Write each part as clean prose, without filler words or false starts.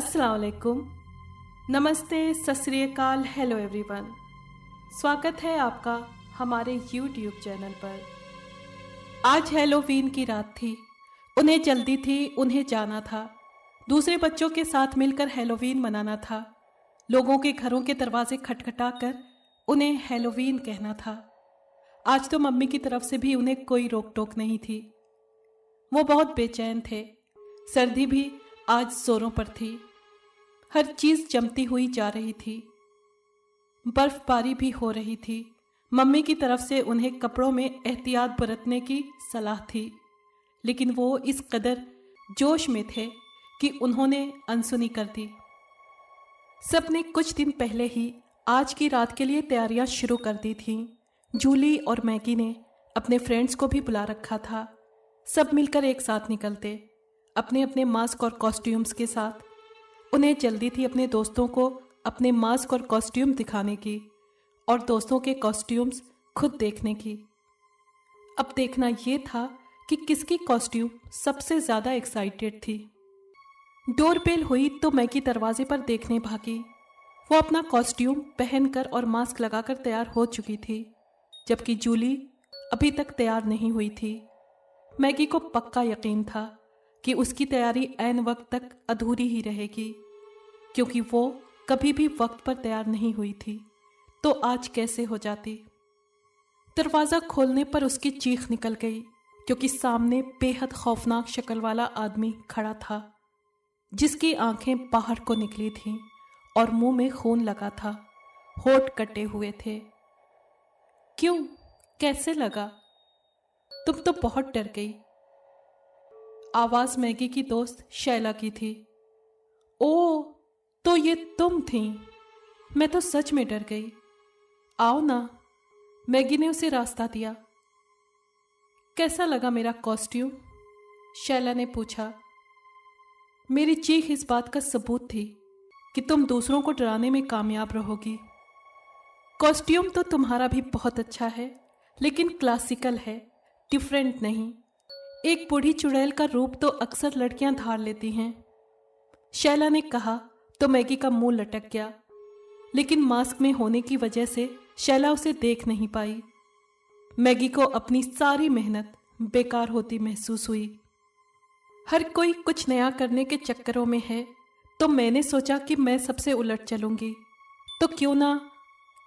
अस्सलाम वालेकुम, नमस्ते, सत श्री अकाल, हेलो एवरीवन। स्वागत है आपका हमारे यूट्यूब चैनल पर। आज हैलोवीन की रात थी। उन्हें जल्दी थी, उन्हें जाना था। दूसरे बच्चों के साथ मिलकर हैलोवीन मनाना था। लोगों के घरों के दरवाजे खटखटा कर उन्हें हैलोवीन कहना था। आज तो मम्मी की तरफ से भी उन्हें कोई रोक टोक नहीं थी। वो बहुत बेचैन थे। सर्दी भी आज जोरों पर थी। हर चीज जमती हुई जा रही थी। बर्फबारी भी हो रही थी। मम्मी की तरफ से उन्हें कपड़ों में एहतियात बरतने की सलाह थी, लेकिन वो इस कदर जोश में थे कि उन्होंने अनसुनी कर दी। सबने कुछ दिन पहले ही आज की रात के लिए तैयारियां शुरू कर दी थीं। जूली और मैगी ने अपने फ्रेंड्स को भी बुला रखा था। सब मिलकर एक साथ निकलते, अपने अपने मास्क और कॉस्ट्यूम्स के साथ। उन्हें जल्दी थी अपने दोस्तों को अपने मास्क और कॉस्ट्यूम दिखाने की और दोस्तों के कॉस्ट्यूम्स खुद देखने की। अब देखना यह था कि किसकी कॉस्ट्यूम सबसे ज्यादा एक्साइटेड थी। डोरबेल हुई तो मैगी दरवाजे पर देखने भागी। वो अपना कॉस्ट्यूम पहनकर और मास्क लगाकर तैयार हो चुकी थी, जबकि जूली अभी तक तैयार नहीं हुई थी। मैगी को पक्का यकीन था कि उसकी तैयारी ऐन वक्त तक अधूरी ही रहेगी, क्योंकि वो कभी भी वक्त पर तैयार नहीं हुई थी, तो आज कैसे हो जाती। दरवाज़ा खोलने पर उसकी चीख निकल गई, क्योंकि सामने बेहद खौफनाक शक्ल वाला आदमी खड़ा था, जिसकी आंखें बाहर को निकली थीं और मुंह में खून लगा था, होठ कटे हुए थे। क्यों, कैसे लगा? तुम तो बहुत डर गई। आवाज मैगी की दोस्त शैला की थी। ओ, तो ये तुम थी? मैं तो सच में डर गई। आओ ना, मैगी ने उसे रास्ता दिया। कैसा लगा मेरा कॉस्ट्यूम? शैला ने पूछा। मेरी चीख इस बात का सबूत थी कि तुम दूसरों को डराने में कामयाब रहोगी। कॉस्ट्यूम तो तुम्हारा भी बहुत अच्छा है, लेकिन क्लासिकल है, डिफरेंट नहीं। एक बूढ़ी चुड़ैल का रूप तो अक्सर लड़कियां धार लेती हैं। शैला ने कहा तो मैगी का मुंह लटक गया, लेकिन मास्क में होने की वजह से शैला उसे देख नहीं पाई। मैगी को अपनी सारी मेहनत बेकार होती महसूस हुई। हर कोई कुछ नया करने के चक्करों में है, तो मैंने सोचा कि मैं सबसे उलट चलूंगी, तो क्यों ना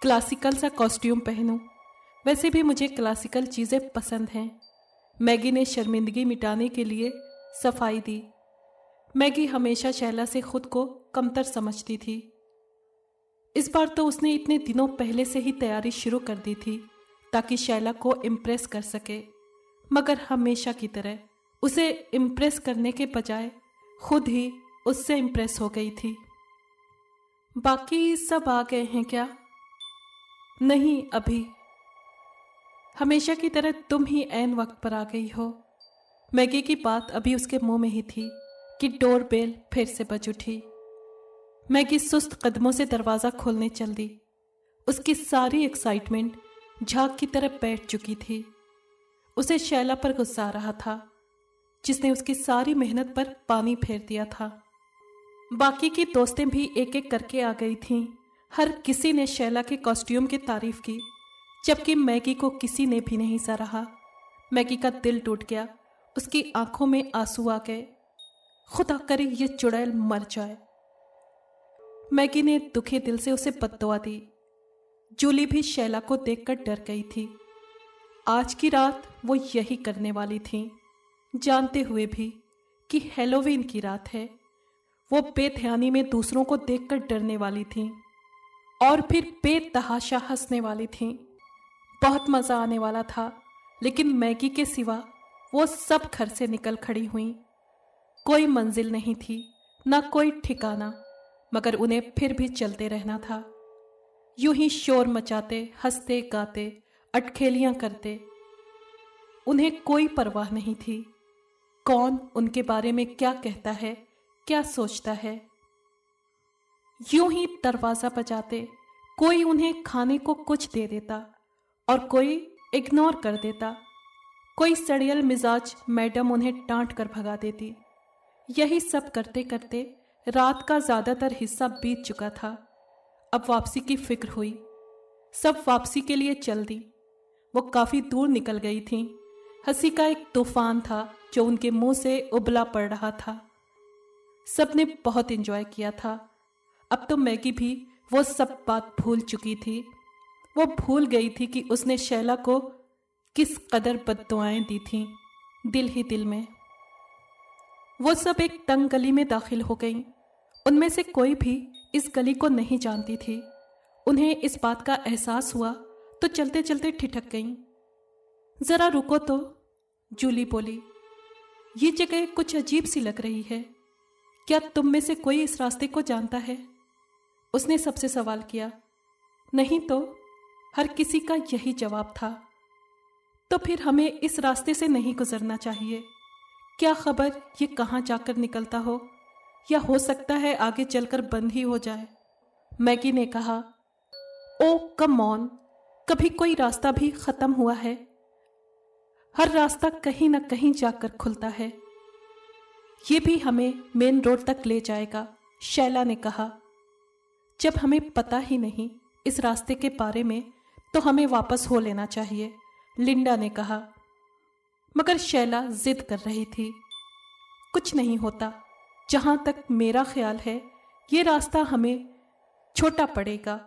क्लासिकल सा कॉस्ट्यूम पहनूं। वैसे भी मुझे क्लासिकल चीज़ें पसंद हैं। मैगी ने शर्मिंदगी मिटाने के लिए सफाई दी। मैगी हमेशा शैला से खुद को कमतर समझती थी। इस बार तो उसने इतने दिनों पहले से ही तैयारी शुरू कर दी थी ताकि शैला को इम्प्रेस कर सके, मगर हमेशा की तरह उसे इम्प्रेस करने के बजाय खुद ही उससे इम्प्रेस हो गई थी। बाकी सब आ गए हैं क्या? नहीं, अभी। हमेशा की तरह तुम ही ऐन वक्त पर आ गई हो। मैगी की बात अभी उसके मुंह में ही थी कि डोरबेल फिर से बज उठी। मैगी सुस्त कदमों से दरवाज़ा खोलने चल दी। उसकी सारी एक्साइटमेंट झाग की तरह बैठ चुकी थी। उसे शैला पर गुस्सा आ रहा था, जिसने उसकी सारी मेहनत पर पानी फेर दिया था। बाकी की दोस्तें भी एक एक करके आ गई थीं। हर किसी ने शैला के कॉस्ट्यूम की तारीफ की, जबकि मैगी को किसी ने भी नहीं सराहा। मैगी का दिल टूट गया, उसकी आंखों में आंसू आ गए। खुदा करे ये चुड़ैल मर जाए। मैगी ने दुखी दिल से उसे बद्दुआ दी। जूली भी शैला को देखकर डर गई थी। आज की रात वो यही करने वाली थी, जानते हुए भी कि हैलोवीन की रात है। वो बेध्यानी में दूसरों को देखकर डरने वाली थी और फिर बेतहाशा हंसने वाली थी। बहुत मज़ा आने वाला था, लेकिन मैगी के सिवा वो सब घर से निकल खड़ी हुई। कोई मंजिल नहीं थी, ना कोई ठिकाना, मगर उन्हें फिर भी चलते रहना था। यूं ही शोर मचाते, हंसते गाते, अटखेलियां करते। उन्हें कोई परवाह नहीं थी कौन उनके बारे में क्या कहता है, क्या सोचता है। यूं ही दरवाज़ा बजाते, कोई उन्हें खाने को कुछ दे देता और कोई इग्नोर कर देता। कोई सड़ियल मिजाज मैडम उन्हें डांट कर भगा देती। यही सब करते करते रात का ज़्यादातर हिस्सा बीत चुका था। अब वापसी की फिक्र हुई। सब वापसी के लिए चल दी। वो काफ़ी दूर निकल गई थी। हंसी का एक तूफान था जो उनके मुंह से उबला पड़ रहा था। सबने बहुत एंजॉय किया था। अब तो मैगी भी वो सब बात भूल चुकी थी। वो भूल गई थी कि उसने शैला को किस कदर बद्दुआएं दी थीं, दिल ही दिल में। वो सब एक तंग गली में दाखिल हो गईं। उनमें से कोई भी इस गली को नहीं जानती थी। उन्हें इस बात का एहसास हुआ तो चलते चलते ठिठक गईं। जरा रुको तो, जूली बोली। ये जगह कुछ अजीब सी लग रही है। क्या तुम में से कोई इस रास्ते को जानता है? उसने सबसे सवाल किया। नहीं तो, हर किसी का यही जवाब था। तो फिर हमें इस रास्ते से नहीं गुजरना चाहिए। क्या खबर ये कहाँ जाकर निकलता हो, या हो सकता है आगे चलकर बंद ही हो जाए। मैगी ने कहा, ओ कम ऑन, कभी कोई रास्ता भी खत्म हुआ है? हर रास्ता कहीं ना कहीं जाकर खुलता है। ये भी हमें मेन रोड तक ले जाएगा, शैला ने कहा। जब हमें पता ही नहीं इस रास्ते के बारे में तो हमें वापस हो लेना चाहिए, लिंडा ने कहा। मगर शैला जिद कर रही थी। कुछ नहीं होता। जहां तक मेरा ख्याल है ये रास्ता हमें छोटा पड़ेगा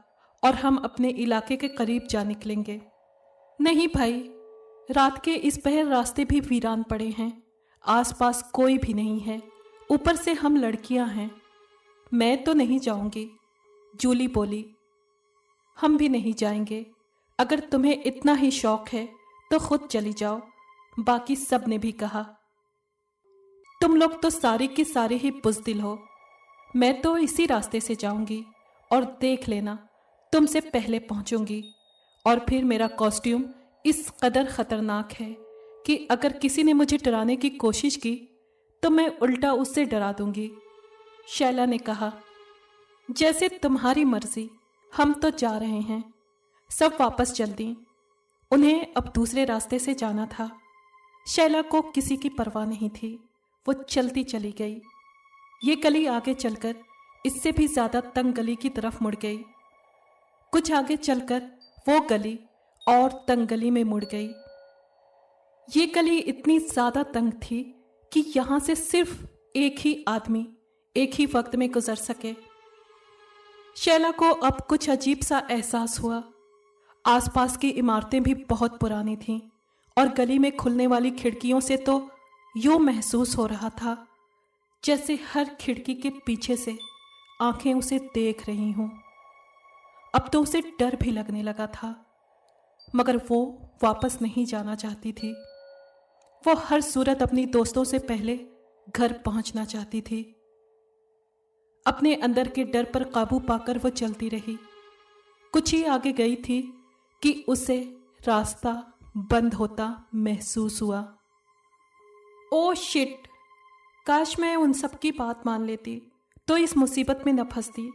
और हम अपने इलाके के करीब जा निकलेंगे। नहीं भाई, रात के इस पहर रास्ते भी वीरान पड़े हैं। आसपास कोई भी नहीं है। ऊपर से हम लड़कियां हैं। मैं तो नहीं जाऊंगी, जूली बोली। हम भी नहीं जाएंगे। अगर तुम्हें इतना ही शौक है तो खुद चली जाओ, बाकी सब ने भी कहा। तुम लोग तो सारे के सारे ही बुज़दिल हो। मैं तो इसी रास्ते से जाऊंगी और देख लेना, तुमसे पहले पहुंचूंगी। और फिर मेरा कॉस्ट्यूम इस कदर खतरनाक है कि अगर किसी ने मुझे डराने की कोशिश की तो मैं उल्टा उससे डरा दूंगी, शैला ने कहा। जैसे तुम्हारी मर्जी, हम तो जा रहे हैं। सब वापस चल दी। उन्हें अब दूसरे रास्ते से जाना था। शैला को किसी की परवाह नहीं थी। वो चलती चली गई। ये गली आगे चलकर इससे भी ज्यादा तंग गली की तरफ मुड़ गई। कुछ आगे चलकर वो गली और तंग गली में मुड़ गई। ये गली इतनी ज्यादा तंग थी कि यहां से सिर्फ एक ही आदमी एक ही वक्त में गुजर सके। शैला को अब कुछ अजीब सा एहसास हुआ। आसपास की इमारतें भी बहुत पुरानी थीं और गली में खुलने वाली खिड़कियों से तो यूं महसूस हो रहा था जैसे हर खिड़की के पीछे से आंखें उसे देख रही हों। अब तो उसे डर भी लगने लगा था, मगर वो वापस नहीं जाना चाहती थी। वो हर सूरत अपनी दोस्तों से पहले घर पहुंचना चाहती थी। अपने अंदर के डर पर काबू पाकर वो चलती रही। कुछ ही आगे गई थी कि उसे रास्ता बंद होता महसूस हुआ। ओ शिट, काश मैं उन सब की बात मान लेती तो इस मुसीबत में न फंसती,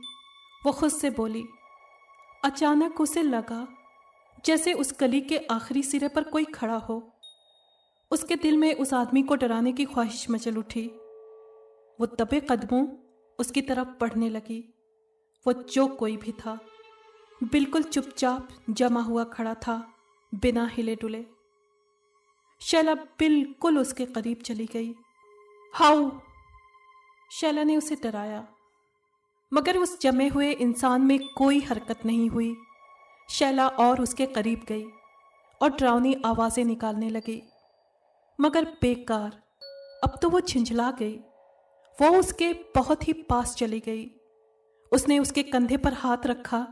वो खुद से बोली। अचानक उसे लगा जैसे उस गली के आखिरी सिरे पर कोई खड़ा हो। उसके दिल में उस आदमी को डराने की ख्वाहिश मचल उठी। वो दबे कदमों उसकी तरफ बढ़ने लगी। वो जो कोई भी था बिल्कुल चुपचाप जमा हुआ खड़ा था, बिना हिले डुले। शैला बिल्कुल उसके करीब चली गई। हाउ, शैला ने उसे डराया, मगर उस जमे हुए इंसान में कोई हरकत नहीं हुई। शैला और उसके करीब गई और डरावनी आवाजें निकालने लगी, मगर बेकार। अब तो वो झिंझला गई। वो उसके बहुत ही पास चली गई। उसने उसके कंधे पर हाथ रखा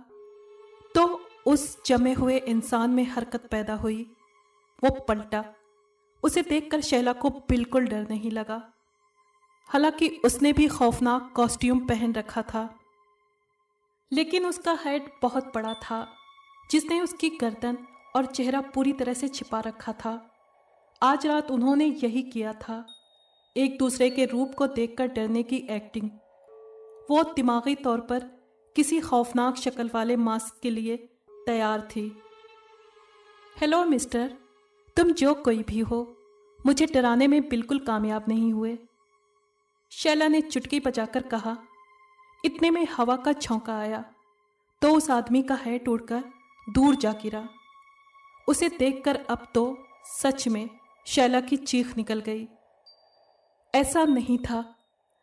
तो उस जमे हुए इंसान में हरकत पैदा हुई। वो पलटा। उसे देखकर शैला को बिल्कुल डर नहीं लगा, हालांकि उसने भी खौफनाक कॉस्ट्यूम पहन रखा था। लेकिन उसका हेड बहुत बड़ा था, जिसने उसकी गर्दन और चेहरा पूरी तरह से छिपा रखा था। आज रात उन्होंने यही किया था, एक दूसरे के रूप को देखकर डरने की एक्टिंग। वो दिमागी तौर पर किसी खौफनाक शक्ल वाले मास्क के लिए तैयार थी। हेलो मिस्टर, तुम जो कोई भी हो, मुझे डराने में बिल्कुल कामयाब नहीं हुए, शैला ने चुटकी बजाकर कहा इतने में हवा का झोंका आया तो उस आदमी का हैट उड़कर दूर जा गिरा। उसे देखकर अब तो सच में शैला की चीख निकल गई। ऐसा नहीं था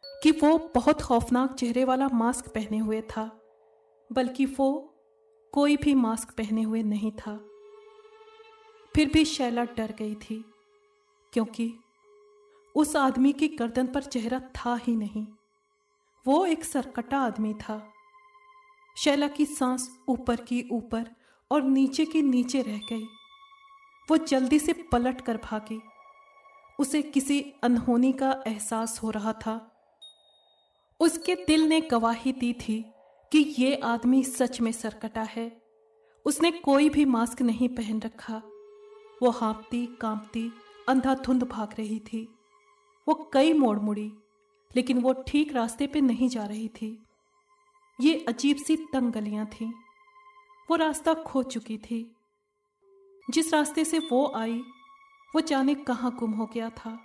कि वो बहुत खौफनाक चेहरे वाला मास्क पहने हुए था, बल्कि वो कोई भी मास्क पहने हुए नहीं था। फिर भी शैला डर गई थी, क्योंकि उस आदमी की गर्दन पर चेहरा था ही नहीं। वो एक सरकटा आदमी था। शैला की सांस ऊपर की ऊपर और नीचे की नीचे रह गई। वो जल्दी से पलट कर भागी। उसे किसी अनहोनी का एहसास हो रहा था। उसके दिल ने गवाही दी थी कि ये आदमी सच में सरकटा है। उसने कोई भी मास्क नहीं पहन रखा। वो हाँफती कांपती अंधाधुंध भाग रही थी। वो कई मोड़ मुड़ी, लेकिन वो ठीक रास्ते पे नहीं जा रही थी। ये अजीब सी तंग गलियां थीं। वो रास्ता खो चुकी थी। जिस रास्ते से वो आई वो जाने कहाँ गुम हो गया था।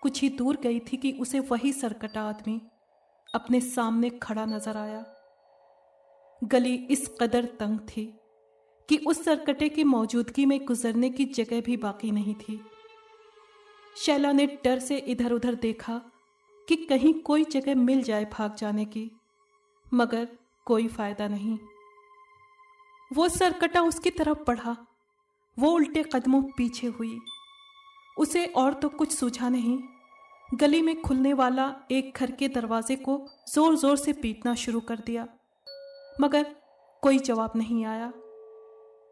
कुछ ही दूर गई थी कि उसे वही सरकटा आदमी अपने सामने खड़ा नजर आया। गली इस कदर तंग थी कि उस सरकटे की मौजूदगी में गुजरने की जगह भी बाकी नहीं थी। शैला ने डर से इधर उधर देखा कि कहीं कोई जगह मिल जाए भाग जाने की, मगर कोई फायदा नहीं। वो सरकटा उसकी तरफ बढ़ा। वो उल्टे कदमों पीछे हुई। उसे और तो कुछ सूझा नहीं। गली में खुलने वाला एक घर के दरवाजे को जोर जोर से पीटना शुरू कर दिया, मगर कोई जवाब नहीं आया।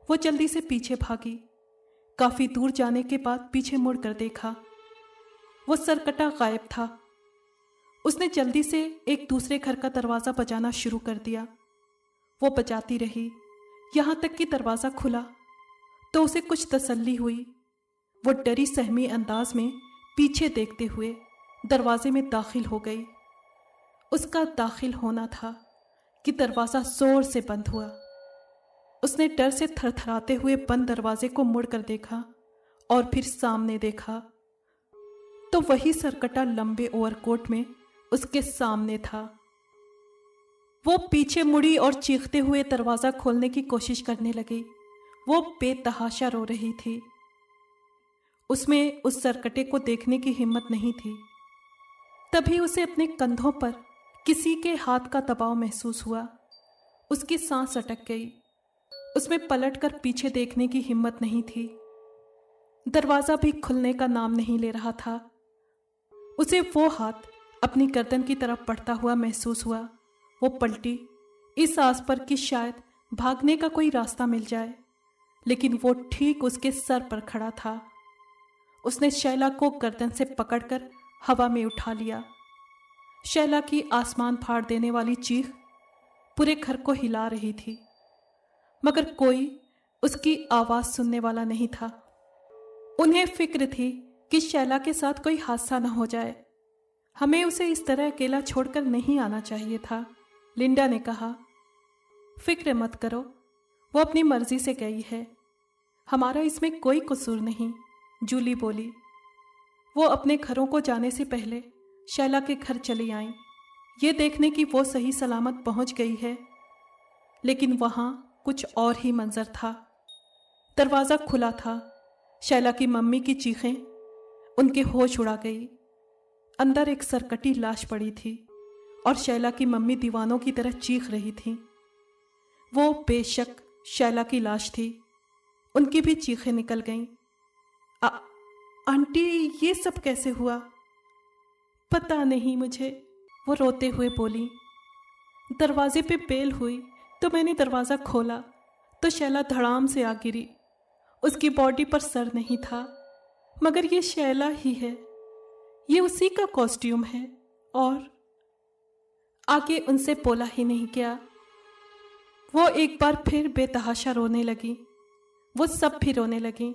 वो जल्दी से पीछे भागी। काफी दूर जाने के बाद पीछे मुड़कर देखा। वो सरकटा गायब था। उसने जल्दी से एक दूसरे घर का दरवाजा बजाना शुरू कर दिया। वो बजाती रही, यहां तक कि दरवाजा खुला तो उसे कुछ तसल्ली हुई। वो डरी सहमी अंदाज में पीछे देखते हुए दरवाजे में दाखिल हो गई। उसका दाखिल होना था कि दरवाजा जोर से बंद हुआ। उसने डर से थरथराते हुए बंद दरवाजे को मुड़कर देखा और फिर सामने देखा तो वही सरकटा लंबे ओवरकोट में उसके सामने था। वो पीछे मुड़ी और चीखते हुए दरवाजा खोलने की कोशिश करने लगी। वो बेतहाशा रो रही थी। उसमें उस सरकटे को देखने की हिम्मत नहीं थी। तभी उसे अपने कंधों पर किसी के हाथ का दबाव महसूस हुआ। उसकी सांस अटक गई। उसमें पलटकर पीछे देखने की हिम्मत नहीं थी। दरवाजा भी खुलने का नाम नहीं ले रहा था। उसे वो हाथ अपनी गर्दन की तरफ बढ़ता हुआ महसूस हुआ। वो पलटी, इस आस पर कि शायद भागने का कोई रास्ता मिल जाए, लेकिन वो ठीक उसके सर पर खड़ा था। उसने शैला को गर्दन से पकड़कर हवा में उठा लिया। शैला की आसमान फाड़ देने वाली चीख पूरे घर को हिला रही थी, मगर कोई उसकी आवाज सुनने वाला नहीं था। उन्हें फिक्र थी कि शैला के साथ कोई हादसा न हो जाए। हमें उसे इस तरह अकेला छोड़कर नहीं आना चाहिए था, लिंडा ने कहा। फिक्र मत करो, वो अपनी मर्जी से गई है, हमारा इसमें कोई कसूर नहीं, जूली बोली। वो अपने घरों को जाने से पहले शैला के घर चली आईं, ये देखने की वो सही सलामत पहुंच गई है। लेकिन वहां कुछ और ही मंजर था। दरवाजा खुला था। शैला की मम्मी की चीखें उनके होश उड़ा गई। अंदर एक सरकटी लाश पड़ी थी और शैला की मम्मी दीवानों की तरह चीख रही थी। वो बेशक शैला की लाश थी। उनकी भी चीखें निकल गईं। आंटी, ये सब कैसे हुआ? पता नहीं मुझे, वो रोते हुए बोली। दरवाजे पे बेल हुई तो मैंने दरवाज़ा खोला तो शैला धड़ाम से आ गिरी। उसकी बॉडी पर सर नहीं था, मगर ये शैला ही है, ये उसी का कॉस्ट्यूम है। और आगे उनसे बोला ही नहीं गया। वो एक बार फिर बेतहाशा रोने लगी। वो सब भी रोने लगी।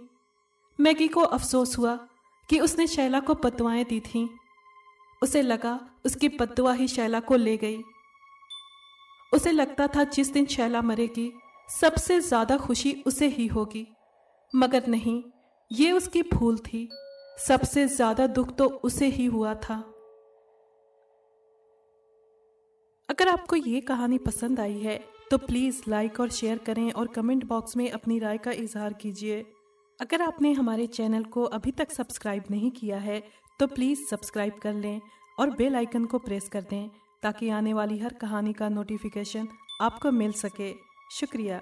मैगी को अफसोस हुआ कि उसने शैला को बद्दुआएं दी थीं। उसे लगा उसकी बद्दुआ ही शैला को ले गई। उसे लगता था जिस दिन शैला मरेगी सबसे ज्यादा खुशी उसे ही होगी, मगर नहीं, ये उसकी भूल थी। सबसे ज्यादा दुख तो उसे ही हुआ था। अगर आपको ये कहानी पसंद आई है तो प्लीज़ लाइक और शेयर करें और कमेंट बॉक्स में अपनी राय का इजहार कीजिए। अगर आपने हमारे चैनल को अभी तक सब्सक्राइब नहीं किया है तो प्लीज़ सब्सक्राइब कर लें और बेल आइकन को प्रेस कर दें ताकि आने वाली हर कहानी का नोटिफिकेशन आपको मिल सके। शुक्रिया।